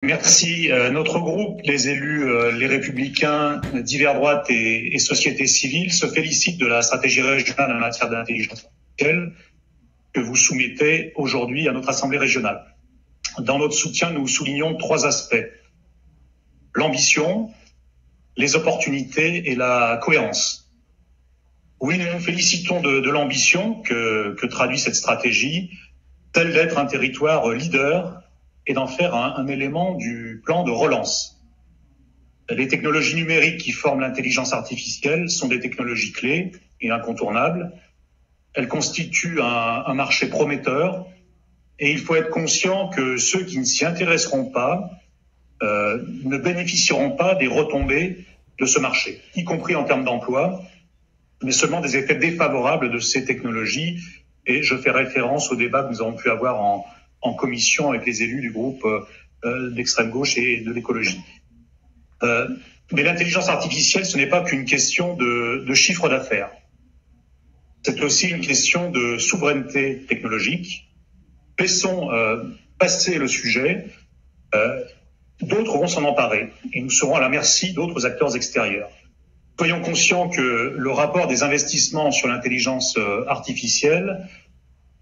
Merci. Notre groupe, les élus, les Républicains, divers droites et société civile, se félicite de la stratégie régionale en matière d'intelligence artificielle que vous soumettez aujourd'hui à notre Assemblée régionale. Dans notre soutien, nous soulignons trois aspects: l'ambition, les opportunités et la cohérence. Oui, nous nous félicitons de l'ambition que traduit cette stratégie, telle d'être un territoire leader et d'en faire un élément du plan de relance. Les technologies numériques qui forment l'intelligence artificielle sont des technologies clés et incontournables. Elles constituent un marché prometteur et il faut être conscient que ceux qui ne s'y intéresseront pas ne bénéficieront pas des retombées de ce marché, y compris en termes d'emploi, mais seulement des effets défavorables de ces technologies. Et je fais référence au débat que nous avons pu avoir en commission avec les élus du groupe d'extrême gauche et de l'écologie. Mais l'intelligence artificielle, ce n'est pas qu'une question de chiffre d'affaires. C'est aussi une question de souveraineté technologique. Laissons passer le sujet. D'autres vont s'en emparer et nous serons à la merci d'autres acteurs extérieurs. Soyons conscients que le rapport des investissements sur l'intelligence artificielle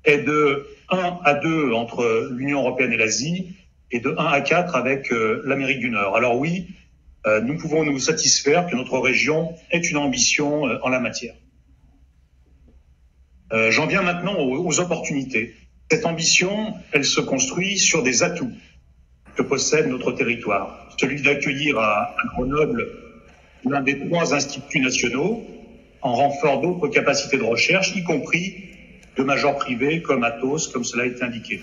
est de 1 à 2 entre l'Union européenne et l'Asie et de 1 à 4 avec l'Amérique du Nord. Alors oui, nous pouvons nous satisfaire que notre région ait une ambition en la matière. J'en viens maintenant aux opportunités. Cette ambition, elle se construit sur des atouts que possède notre territoire. Celui d'accueillir à Grenoble l'un des 3 instituts nationaux en renfort d'autres capacités de recherche, y compris de majors privés comme Atos, comme cela est indiqué.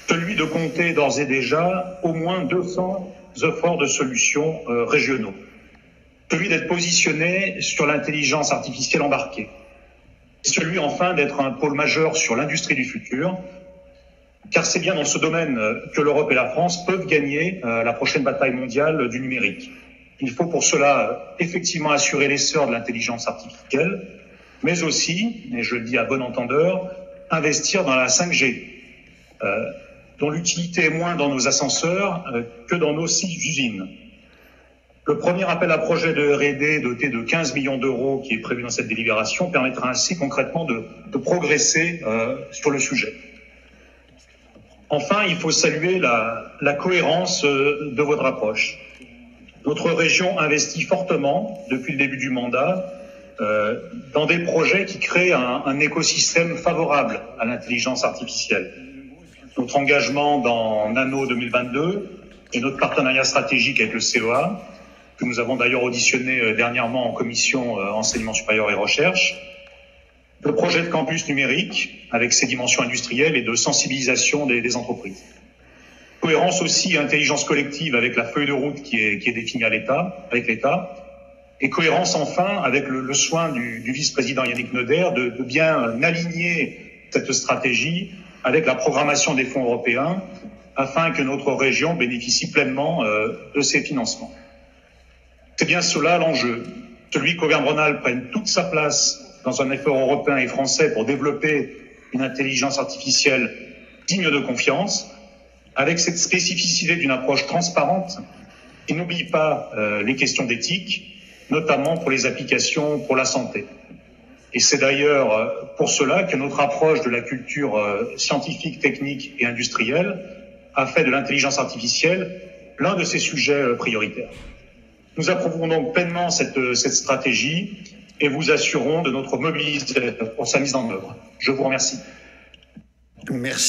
Celui de compter d'ores et déjà au moins 200 efforts de solutions régionaux. Celui d'être positionné sur l'intelligence artificielle embarquée. Celui enfin d'être un pôle majeur sur l'industrie du futur, car c'est bien dans ce domaine que l'Europe et la France peuvent gagner la prochaine bataille mondiale du numérique. Il faut pour cela effectivement assurer l'essor de l'intelligence artificielle, mais aussi, et je le dis à bon entendeur, investir dans la 5G, dont l'utilité est moins dans nos ascenseurs que dans nos 6 usines. Le premier appel à projet de R&D doté de 15 millions d'euros qui est prévu dans cette délibération permettra ainsi concrètement de progresser sur le sujet. Enfin, il faut saluer la cohérence de votre approche. Notre région investit fortement depuis le début du mandat dans des projets qui créent un écosystème favorable à l'intelligence artificielle. Notre engagement dans Nano 2022 et notre partenariat stratégique avec le CEA, que nous avons d'ailleurs auditionné dernièrement en commission enseignement supérieur et recherche, le projet de campus numérique avec ses dimensions industrielles et de sensibilisation des entreprises. Cohérence aussi et intelligence collective avec la feuille de route qui est définie avec l'État, et cohérence enfin avec le soin du vice-président Yannick Noder de bien aligner cette stratégie avec la programmation des fonds européens afin que notre région bénéficie pleinement de ces financements. C'est bien cela l'enjeu, celui qu'Auvergne-Rhône-Alpes prenne toute sa place dans un effort européen et français pour développer une intelligence artificielle digne de confiance, avec cette spécificité d'une approche transparente qui n'oublie pas les questions d'éthique, notamment pour les applications pour la santé. Et c'est d'ailleurs pour cela que notre approche de la culture scientifique, technique et industrielle a fait de l'intelligence artificielle l'un de ses sujets prioritaires. Nous approuvons donc pleinement cette stratégie et vous assurons de notre mobilisation pour sa mise en œuvre. Je vous remercie. Merci.